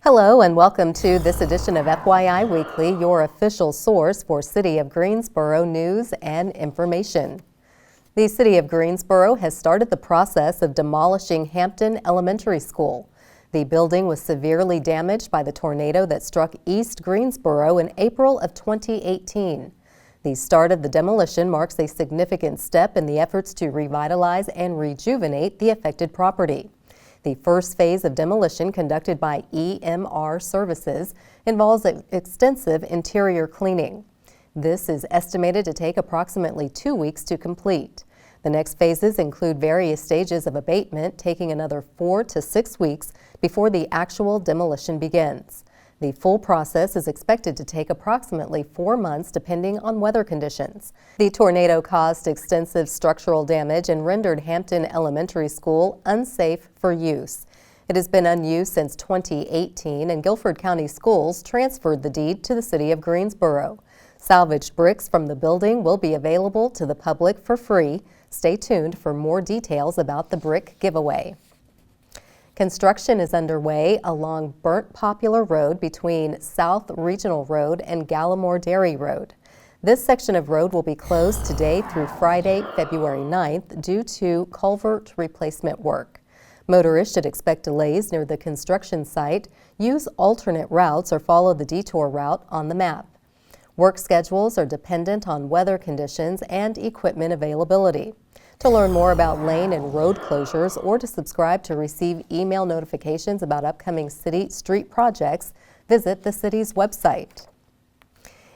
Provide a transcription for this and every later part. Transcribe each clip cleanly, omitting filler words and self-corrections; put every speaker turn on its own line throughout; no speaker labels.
Hello and welcome to this edition of FYI Weekly, your official source for City of Greensboro news and information. The City of Greensboro has started the process of demolishing Hampton Elementary School. The building was severely damaged by the tornado that struck East Greensboro in April of 2018. The start of the demolition marks a significant step in the efforts to revitalize and rejuvenate the affected property. The first phase of demolition, conducted by EMR Services, involves extensive interior cleaning. This is estimated to take approximately 2 weeks to complete. The next phases include various stages of abatement, taking another 4 to 6 weeks before the actual demolition begins. The full process is expected to take approximately 4 months depending on weather conditions. The tornado caused extensive structural damage and rendered Hampton Elementary School unsafe for use. It has been unused since 2018, and Guilford County Schools transferred the deed to the City of Greensboro. Salvaged bricks from the building will be available to the public for free. Stay tuned for more details about the brick giveaway. Construction is underway along Burnt Poplar Road between South Regional Road and Gallimore Dairy Road. This section of road will be closed today through Friday, February 9th due to culvert replacement work. Motorists should expect delays near the construction site, use alternate routes, or follow the detour route on the map. Work schedules are dependent on weather conditions and equipment availability. To learn more about lane and road closures or to subscribe to receive email notifications about upcoming city street projects, visit the city's website.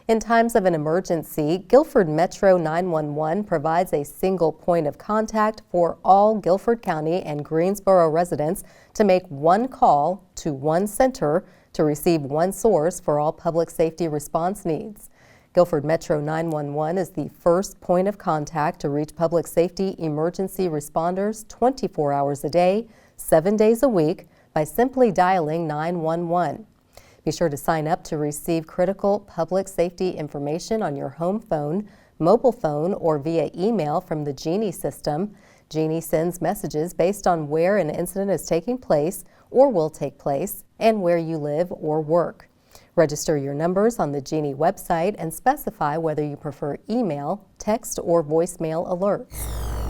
In times of an emergency, Guilford Metro 911 provides a single point of contact for all Guilford County and Greensboro residents to make one call to one center to receive one source for all public safety response needs. Guilford Metro 911 is the first point of contact to reach public safety emergency responders 24 hours a day, 7 days a week by simply dialing 911. Be sure to sign up to receive critical public safety information on your home phone, mobile phone, or via email from the Genie system. Genie sends messages based on where an incident is taking place or will take place and where you live or work. Register your numbers on the Genie website and specify whether you prefer email, text, or voicemail alerts.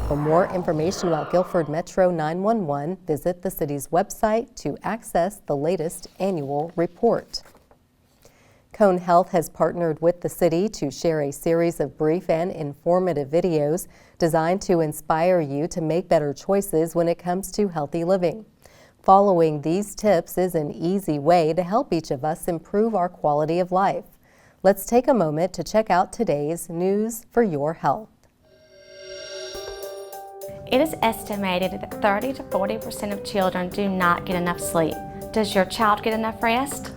For more information about Guilford Metro 911, visit the city's website to access the latest annual report. Cone Health has partnered with the city to share a series of brief and informative videos designed to inspire you to make better choices when it comes to healthy living. Following these tips is an easy way to help each of us improve our quality of life. Let's take a moment to check out today's News for Your Health.
It is estimated that 30 to 40% of children do not get enough sleep. Does your child get enough rest?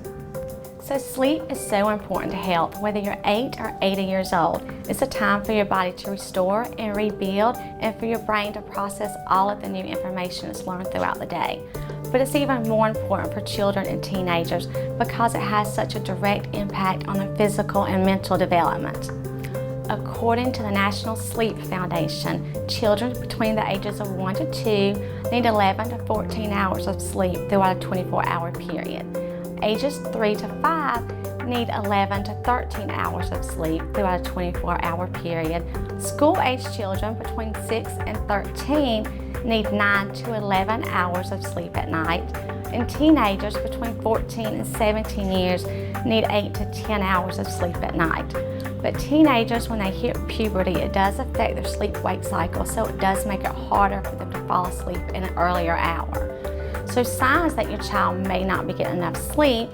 So sleep is so important to health, whether you're 8 or 80 years old. It's a time for your body to restore and rebuild and for your brain to process all of the new information it's learned throughout the day. But it's even more important for children and teenagers because it has such a direct impact on their physical and mental development. According to the National Sleep Foundation, children between the ages of 1 to 2 need 11 to 14 hours of sleep throughout a 24-hour period. Ages 3 to 5 need 11 to 13 hours of sleep throughout a 24-hour period. School-aged children between 6 and 13 need 9 to 11 hours of sleep at night, and teenagers between 14 and 17 years need 8 to 10 hours of sleep at night. But teenagers, when they hit puberty, it does affect their sleep-wake cycle, so it does make it harder for them to fall asleep in an earlier hour. So signs that your child may not be getting enough sleep: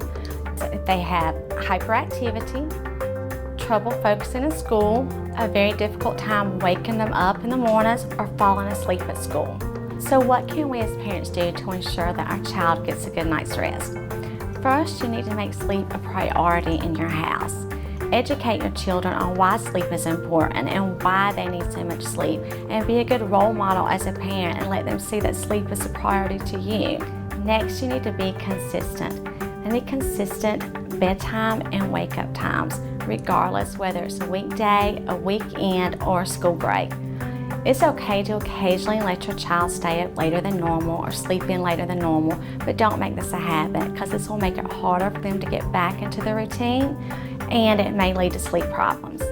if they have hyperactivity, trouble focusing in school, a very difficult time waking them up in the mornings, or falling asleep at school. So what can we as parents do to ensure that our child gets a good night's rest? First, you need to make sleep a priority in your house. Educate your children on why sleep is important and why they need so much sleep, and be a good role model as a parent and let them see that sleep is a priority to you. Next, you need to be consistent. And be consistent bedtime and wake-up times, regardless whether it's a weekday, a weekend, or a school break. It's okay to occasionally let your child stay up later than normal or sleep in later than normal, but don't make this a habit, because this will make it harder for them to get back into the routine, and it may lead to sleep problems.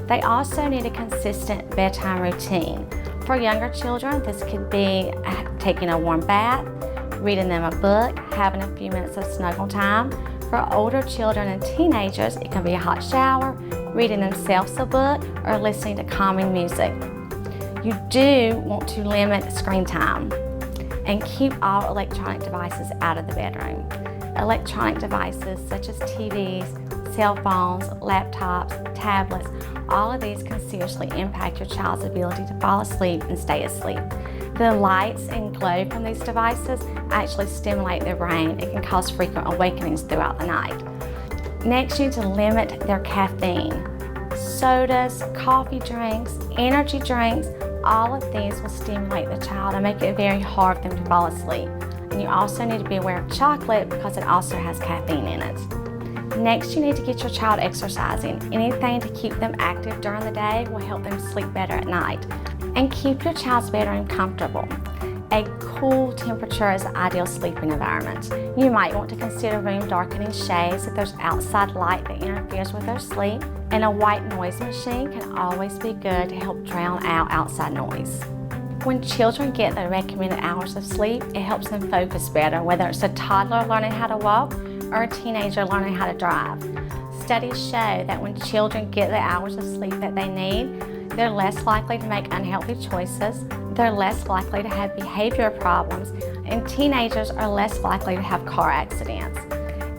They also need a consistent bedtime routine. For younger children, this could be taking a warm bath, reading them a book, having a few minutes of snuggle time. For older children and teenagers, it can be a hot shower, reading themselves a book, or listening to calming music. You do want to limit screen time and keep all electronic devices out of the bedroom. Electronic devices such as TVs, cell phones, laptops, tablets, all of these can seriously impact your child's ability to fall asleep and stay asleep. The lights and glow from these devices actually stimulate their brain. It can cause frequent awakenings throughout the night. Next, you need to limit their caffeine. Sodas, coffee drinks, energy drinks, all of these will stimulate the child and make it very hard for them to fall asleep. And you also need to be aware of chocolate, because it also has caffeine in it. Next, you need to get your child exercising. Anything to keep them active during the day will help them sleep better at night. And keep your child's bedroom comfortable. A cool temperature is the ideal sleeping environment. You might want to consider room darkening shades if there's outside light that interferes with their sleep. And a white noise machine can always be good to help drown out outside noise. When children get the recommended hours of sleep, it helps them focus better, whether it's a toddler learning how to walk or a teenager learning how to drive. Studies show that when children get the hours of sleep that they need, they're less likely to make unhealthy choices, they're less likely to have behavior problems, and teenagers are less likely to have car accidents.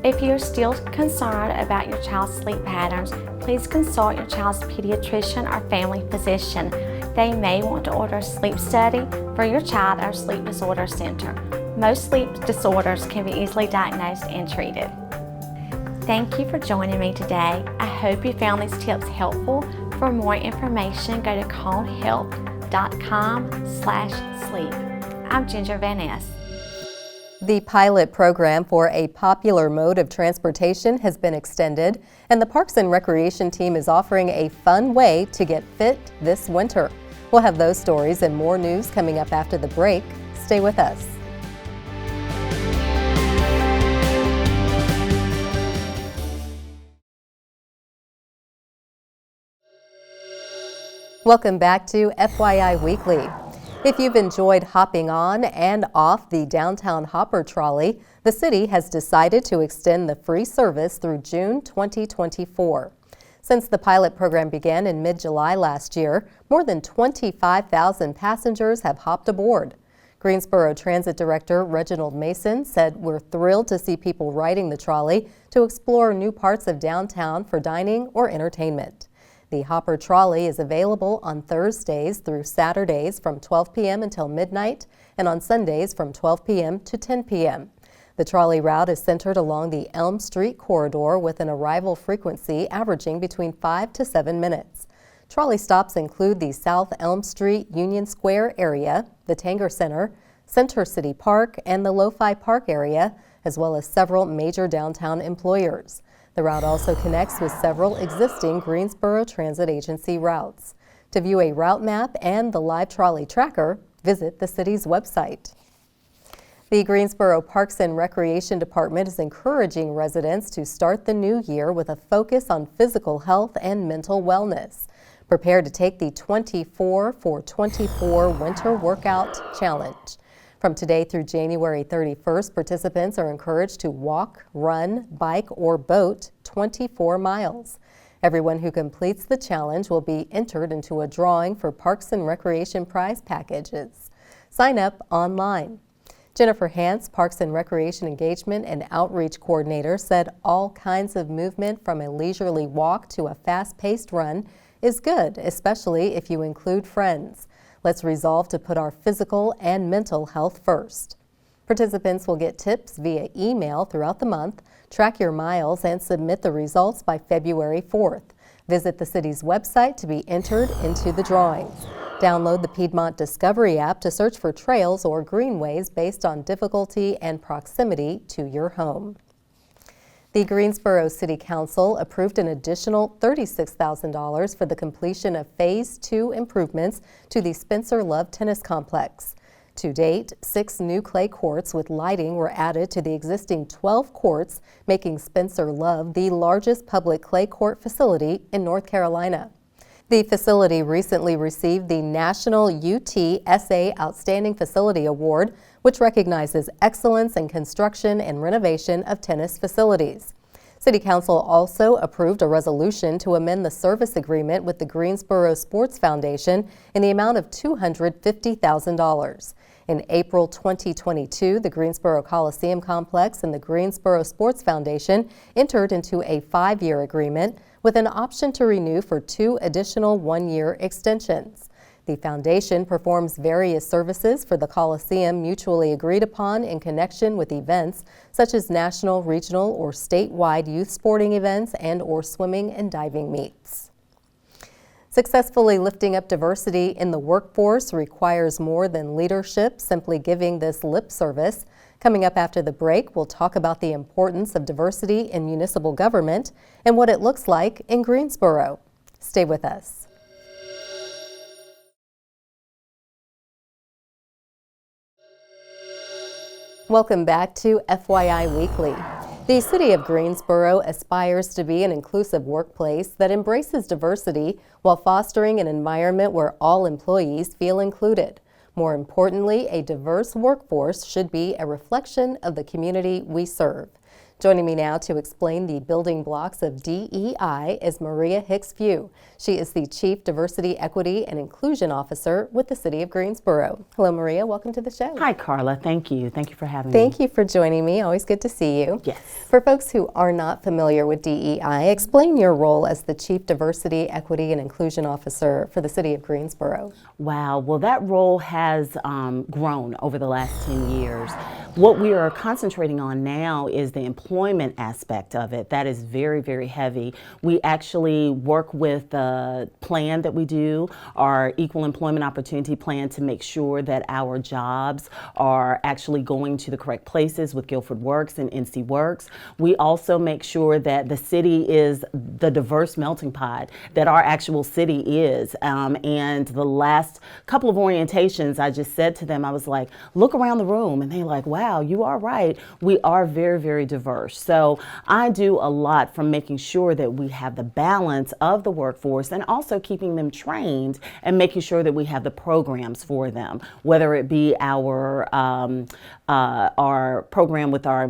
If you're still concerned about your child's sleep patterns, please consult your child's pediatrician or family physician. They may want to order a sleep study for your child at our sleep disorder center. Most sleep disorders can be easily diagnosed and treated. Thank you for joining me today. I hope you found these tips helpful. For more information, go to calmhealth.com/sleep. I'm Ginger Van Ness.
The pilot program for a popular mode of transportation has been extended, and the Parks and Recreation team is offering a fun way to get fit this winter. We'll have those stories and more news coming up after the break. Stay with us. Welcome back to FYI Weekly. If you've enjoyed hopping on and off the downtown hopper trolley, the city has decided to extend the free service through June 2024. Since the pilot program began in mid-July last year, more than 25,000 passengers have hopped aboard. Greensboro Transit Director Reginald Mason said, "We're thrilled to see people riding the trolley to explore new parts of downtown for dining or entertainment." The Hopper Trolley is available on Thursdays through Saturdays from 12 p.m. until midnight and on Sundays from 12 p.m. to 10 p.m. The trolley route is centered along the Elm Street corridor with an arrival frequency averaging between 5 to 7 minutes. Trolley stops include the South Elm Street Union Square area, the Tanger Center, Center City Park, and the Lo-Fi Park area, as well as several major downtown employers. The route also connects with several existing Greensboro Transit Agency routes. To view a route map and the live trolley tracker, visit the city's website. The Greensboro Parks and Recreation Department is encouraging residents to start the new year with a focus on physical health and mental wellness. Prepare to take the 24 for 24 Winter Workout Challenge. From today through January 31st, participants are encouraged to walk, run, bike, or boat 24 miles. Everyone who completes the challenge will be entered into a drawing for Parks and Recreation prize packages. Sign up online. Jennifer Hance, Parks and Recreation Engagement and Outreach Coordinator, said all kinds of movement from a leisurely walk to a fast-paced run is good, especially if you include friends. Let's resolve to put our physical and mental health first. Participants will get tips via email throughout the month, track your miles, and submit the results by February 4th. Visit the city's website to be entered into the drawings. Download the Piedmont Discovery app to search for trails or greenways based on difficulty and proximity to your home. The Greensboro City Council approved an additional $36,000 for the completion of Phase 2 improvements to the Spencer Love Tennis Complex. To date, 6 new clay courts with lighting were added to the existing 12 courts, making Spencer Love the largest public clay court facility in North Carolina. The facility recently received the National UTSA Outstanding Facility Award, which recognizes excellence in construction and renovation of tennis facilities. City Council also approved a resolution to amend the service agreement with the Greensboro Sports Foundation in the amount of $250,000. In April 2022, the Greensboro Coliseum Complex and the Greensboro Sports Foundation entered into a 5-year agreement with an option to renew for 2 additional 1-year extensions. The foundation performs various services for the Coliseum mutually agreed upon in connection with events such as national, regional, or statewide youth sporting events and/or swimming and diving meets. Successfully lifting up diversity in the workforce requires more than leadership simply giving this lip service. Coming up after the break, we'll talk about the importance of diversity in municipal government and what it looks like in Greensboro. Stay with us. Welcome back to FYI Weekly. The City of Greensboro aspires to be an inclusive workplace that embraces diversity while fostering an environment where all employees feel included. More importantly, a diverse workforce should be a reflection of the community we serve. Joining me now to explain the building blocks of DEI is Maria Hicks-Few. She is the Chief Diversity, Equity, and Inclusion Officer with the City of Greensboro. Hello, Maria. Welcome to the show.
Hi, Carla. Thank you. Thank you for having me.
Thank you for joining me. Always good to see you.
Yes.
For folks who are not familiar with DEI, explain your role as the Chief Diversity, Equity, and Inclusion Officer for the City of Greensboro.
Wow. Well, that role has grown over the last 10 years. What we are concentrating on now is the employment aspect of it. That is very, very heavy. We actually work with the plan that we do, our Equal Employment Opportunity Plan, to make sure that our jobs are actually going to the correct places with Guilford Works and NC Works. We also make sure that the city is the diverse melting pot that our actual city is. And the last couple of orientations, I just said to them, I was like, look around the room. And they're like, wow, you are right. We are very, very diverse. So I do a lot from making sure that we have the balance of the workforce and also keeping them trained and making sure that we have the programs for them, whether it be our program with our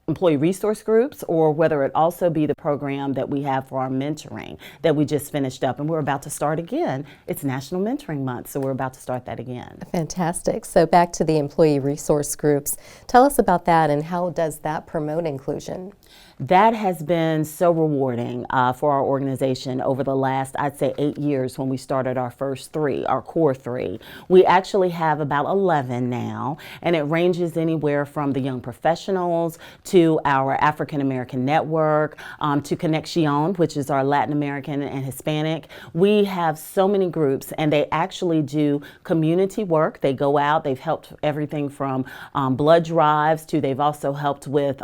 employee resource groups, or whether it also be the program that we have for our mentoring that we just finished up and we're about to start again. It's National Mentoring Month, so we're about to start that again.
Fantastic. So back to the employee resource groups. Tell us about that and how does that promote inclusion?
That has been so rewarding for our organization over the last, I'd say, 8 years when we started our first 3, our core 3. We actually have about 11 now, and it ranges anywhere from the young professionals to our African American network, to Conexion, which is our Latin American and Hispanic. We have so many groups, and they actually do community work. They go out, they've helped everything from blood drives to they've also helped with,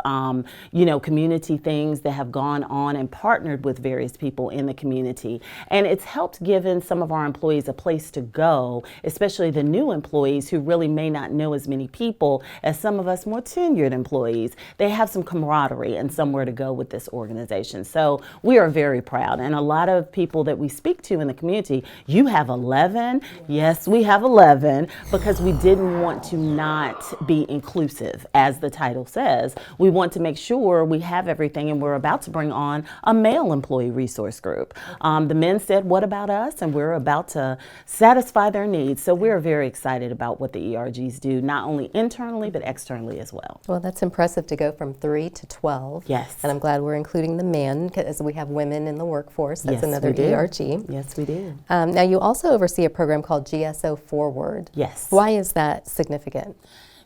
community things that have gone on and partnered with various people in the community. And it's helped given some of our employees a place to go, especially the new employees who really may not know as many people as some of us more tenured employees. They have some camaraderie and somewhere to go with this organization. So we are very proud. And a lot of people that we speak to in the community, you have 11? Yes, we have 11 because we didn't want to not be inclusive, as the title says. We want to make sure we have everything, and we're about to bring on a male employee resource group. The men said, what about us? And we're about to satisfy their needs. So we're very excited about what the ERGs do, not only internally, but externally as well.
Well, that's impressive to go from 3 to 12.
Yes.
And I'm glad we're including the men because we have women in the workforce. That's
Yes,
another
we do.
ERG.
Yes, we do.
Now, you also oversee a program called GSO Forward.
Yes.
Why is that significant?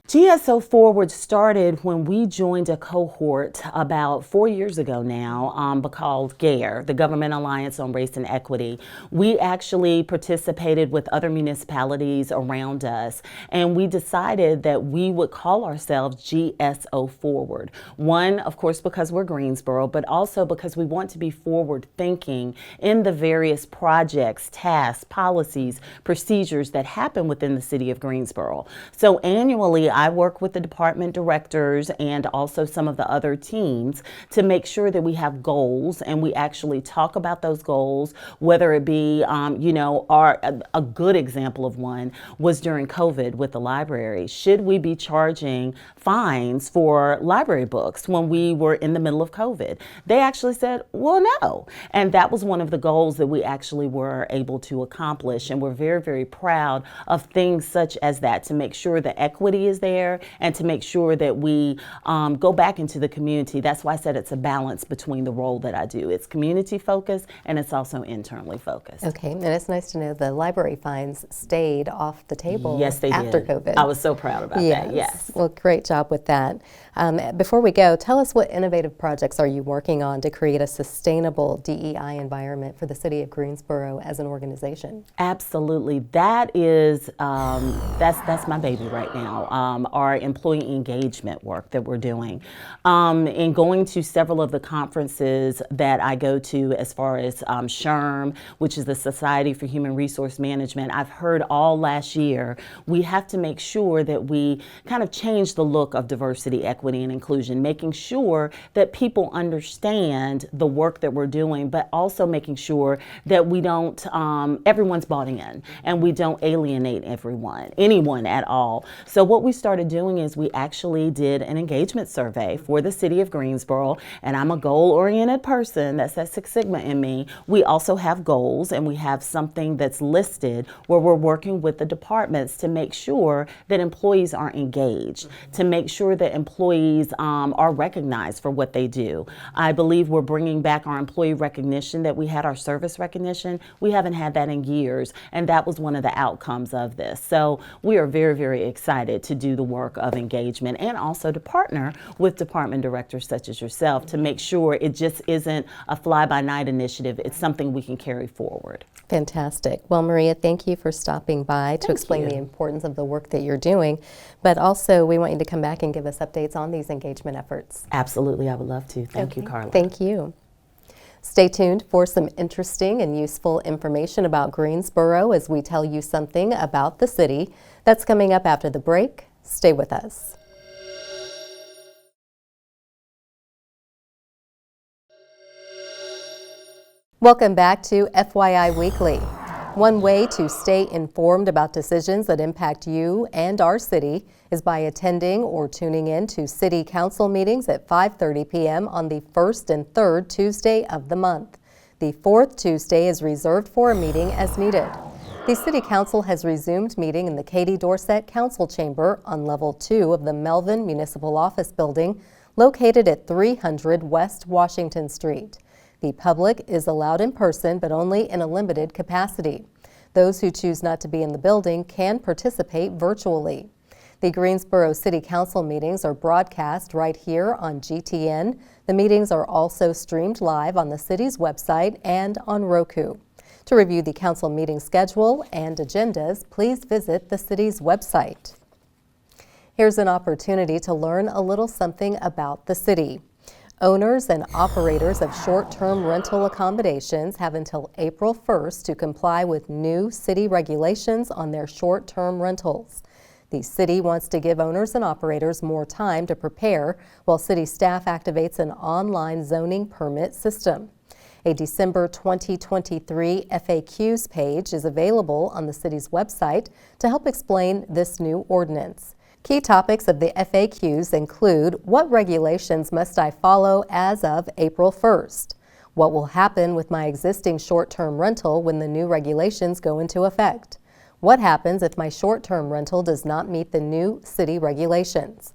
GSO Forward started when we joined a cohort about 4 years ago now called GARE, the Government Alliance on Race and Equity. We actually participated with other municipalities around us, and we decided that we would call ourselves GSO Forward. One, of course, because we're Greensboro, but also because we want to be forward thinking in the various projects, tasks, policies, procedures that happen within the city of Greensboro. So annually, I work with the department directors and also some of the other teams to make sure that we have goals and we actually talk about those goals, whether it be, a good example of one was during COVID with the library. Should we be charging fines for library books when we were in the middle of COVID? They actually said, well, no. And that was one of the goals that we actually were able to accomplish. And we're very, very proud of things such as that, to make sure the equity is there and to make sure that we go back into the community. That's why I said it's a balance between the role that I do. It's community focused and it's also internally focused.
Okay, and it's nice to know the library fines stayed off the table.
Yes, they
after
did.
COVID.
I was so proud about that, yes.
Well, great job with that. Before we go, tell us what innovative projects are you working on to create a sustainable DEI environment for the city of Greensboro as an organization?
Absolutely. That is, that's my baby right now, our employee engagement work that we're doing. In going to several of the conferences that I go to, as far as SHRM, which is the Society for Human Resource Management, I've heard all last year, we have to make sure that we kind of change the look of diversity, equity, and inclusion, making sure that people understand the work that we're doing, but also making sure that we don't, everyone's bought in and we don't alienate anyone at all. So what we started doing is we actually did an engagement survey for the city of Greensboro, and I'm a goal-oriented person. That's that Six Sigma in me. We also have goals, and we have something that's listed where we're working with the departments to make sure that employees are engaged, to make sure that employees are recognized for what they do. I believe we're bringing back our employee recognition that we had, our service recognition. We haven't had that in years, and that was one of the outcomes of this. So we are very, very excited to do the work of engagement and also to partner with department directors such as yourself to make sure it just isn't a fly-by-night initiative. It's something we can carry forward.
Fantastic. Well, Maria, thank you for stopping by to explain the importance of the work that you're doing, but also we want you to come back and give us updates on these engagement efforts.
Absolutely, I would love to. Thank you, Carla.
Thank you. Stay tuned for some interesting and useful information about Greensboro as we tell you something about the city. That's coming up after the break. Stay with us. Welcome back to FYI Weekly. One way to stay informed about decisions that impact you and our city is by attending or tuning in to City Council meetings at 5:30 p.m. on the first and third Tuesday of the month. The fourth Tuesday is reserved for a meeting as needed. The City Council has resumed meeting in the Katie Dorset Council Chamber on Level 2 of the Melvin Municipal Office Building, located at 300 West Washington Street. The public is allowed in person, but only in a limited capacity. Those who choose not to be in the building can participate virtually. The Greensboro City Council meetings are broadcast right here on GTN. The meetings are also streamed live on the city's website and on Roku. To review the council meeting schedule and agendas, please visit the city's website. Here's an opportunity to learn a little something about the city. Owners and operators of short-term rental accommodations have until April 1st to comply with new city regulations on their short-term rentals. The city wants to give owners and operators more time to prepare while city staff activates an online zoning permit system. A December 2023 FAQs page is available on the city's website to help explain this new ordinance. Key topics of the FAQs include: what regulations must I follow as of April 1st? What will happen with my existing short-term rental when the new regulations go into effect? What happens if my short-term rental does not meet the new city regulations?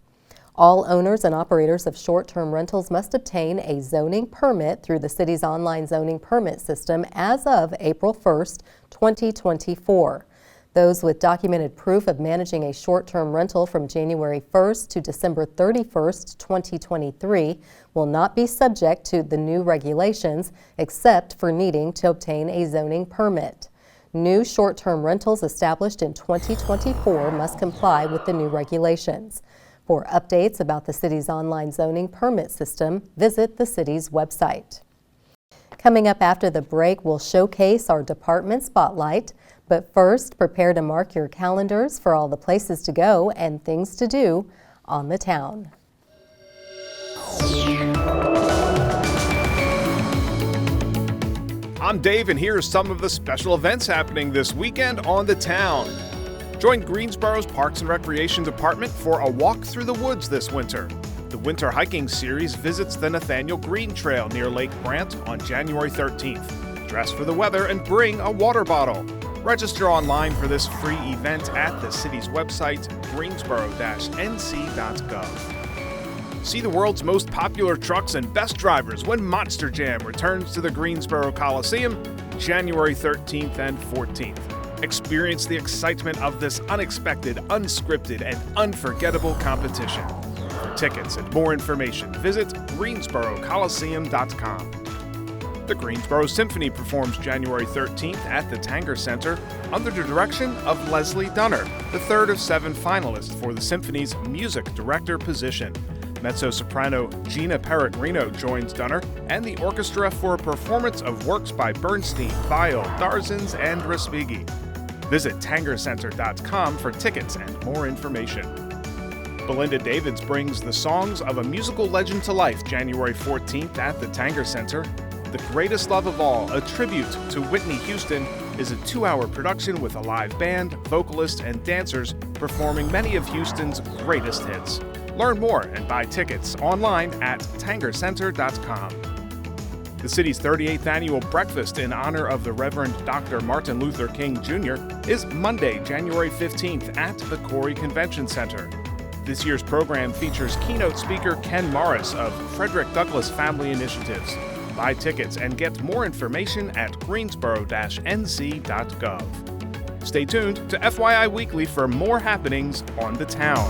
All owners and operators of short-term rentals must obtain a zoning permit through the city's online zoning permit system as of April 1st, 2024. Those with documented proof of managing a short-term rental from January 1st to December 31st, 2023 will not be subject to the new regulations except for needing to obtain a zoning permit. New short-term rentals established in 2024 must comply with the new regulations. For updates about the city's online zoning permit system, visit the city's website. Coming up after the break, we'll showcase our department spotlight. But first, prepare to mark your calendars for all the places to go and things to do on the town.
I'm Dave, and here's some of the special events happening this weekend on the town. Join Greensboro's Parks and Recreation Department for a walk through the woods this winter. The Winter Hiking Series visits the Nathaniel Green Trail near Lake Brant on January 13th. Dress for the weather and bring a water bottle. Register online for this free event at the city's website, greensboro-nc.gov. See the world's most popular trucks and best drivers when Monster Jam returns to the Greensboro Coliseum January 13th and 14th. Experience the excitement of this unexpected, unscripted, and unforgettable competition. For tickets and more information, visit greensborocoliseum.com. The Greensboro Symphony performs January 13th at the Tanger Center under the direction of Leslie Dunner, the third of 7 finalists for the Symphony's music director position. Mezzo-soprano Gina Peregrino joins Dunner and the orchestra for a performance of works by Bernstein, Weill, Darzens, and Respighi. Visit tangercenter.com for tickets and more information. Belinda Davids brings the songs of a musical legend to life January 14th at the Tanger Center. The Greatest Love of All, a tribute to Whitney Houston, is a 2-hour production with a live band, vocalists, and dancers performing many of Houston's greatest hits. Learn more and buy tickets online at tangercenter.com. The city's 38th annual breakfast in honor of the Reverend Dr. Martin Luther King Jr. is Monday, January 15th at the Corey Convention Center. This year's program features keynote speaker Ken Morris of Frederick Douglass Family Initiatives. Buy tickets and get more information at greensboro-nc.gov. Stay tuned to FYI Weekly for more happenings on the town.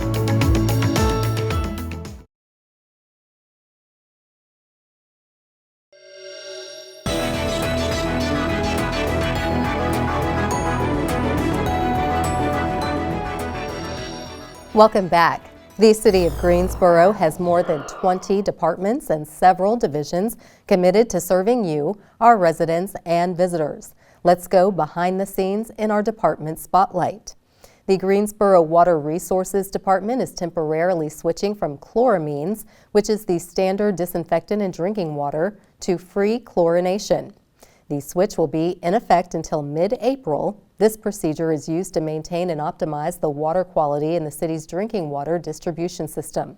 Welcome back. The City of Greensboro has more than 20 departments and several divisions committed to serving you, our residents and visitors. Let's go behind the scenes in our department spotlight. The Greensboro Water Resources Department is temporarily switching from chloramines, which is the standard disinfectant in drinking water, to free chlorination. The switch will be in effect until mid-April. This procedure is used to maintain and optimize the water quality in the city's drinking water distribution system.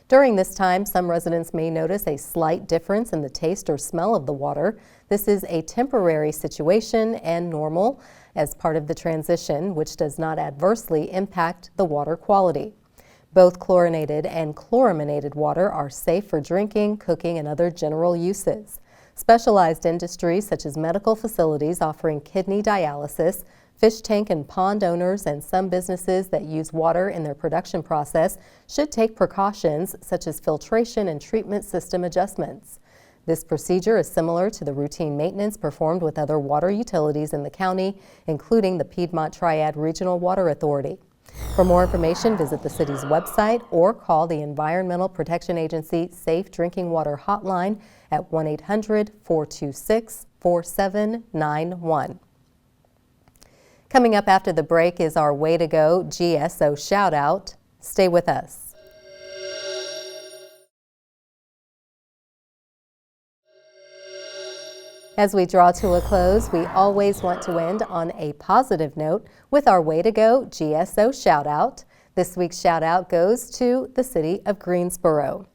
During this time, some residents may notice a slight difference in the taste or smell of the water. This is a temporary situation and normal as part of the transition, which does not adversely impact the water quality. Both chlorinated and chloraminated water are safe for drinking, cooking, and other general uses. Specialized industries such as medical facilities offering kidney dialysis, fish tank and pond owners, and some businesses that use water in their production process should take precautions such as filtration and treatment system adjustments. This procedure is similar to the routine maintenance performed with other water utilities in the county, including the Piedmont Triad Regional Water Authority. For more information, visit the city's website or call the Environmental Protection Agency Safe Drinking Water Hotline at 1-800-426-4791. Coming up after the break is our Way to Go GSO shout out. Stay with us. As we draw to a close, we always want to end on a positive note with our Way to Go GSO shout out. This week's shout out goes to the City of Greensboro.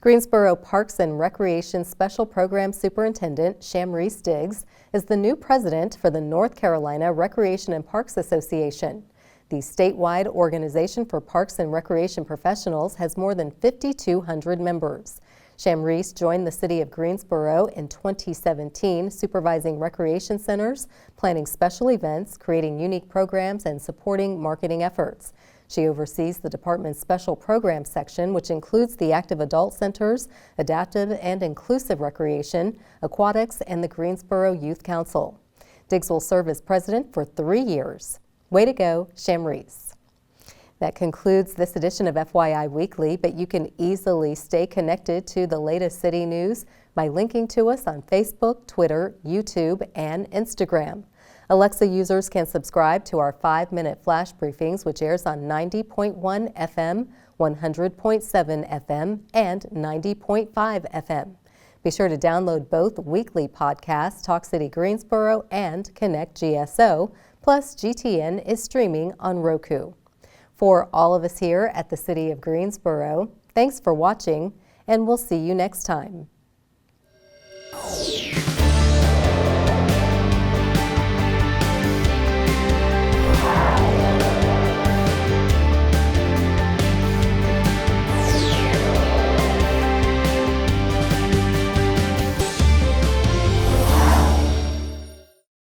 Greensboro Parks and Recreation Special Program Superintendent Shamreese Diggs is the new president for the North Carolina Recreation and Parks Association. The statewide organization for parks and recreation professionals has more than 5,200 members. Shamreese joined the City of Greensboro in 2017, supervising recreation centers, planning special events, creating unique programs, and supporting marketing efforts. She oversees the department's special programs section, which includes the active adult centers, adaptive and inclusive recreation, aquatics, and the Greensboro Youth Council. Diggs will serve as president for 3 years. Way to go, Shamreese. That concludes this edition of FYI Weekly, but you can easily stay connected to the latest city news by linking to us on Facebook, Twitter, YouTube, and Instagram. Alexa users can subscribe to our 5-minute flash briefings, which airs on 90.1 FM, 100.7 FM, and 90.5 FM. Be sure to download both weekly podcasts, Talk City Greensboro and Connect GSO, plus GTN is streaming on Roku. For all of us here at the City of Greensboro, thanks for watching, and we'll see you next time.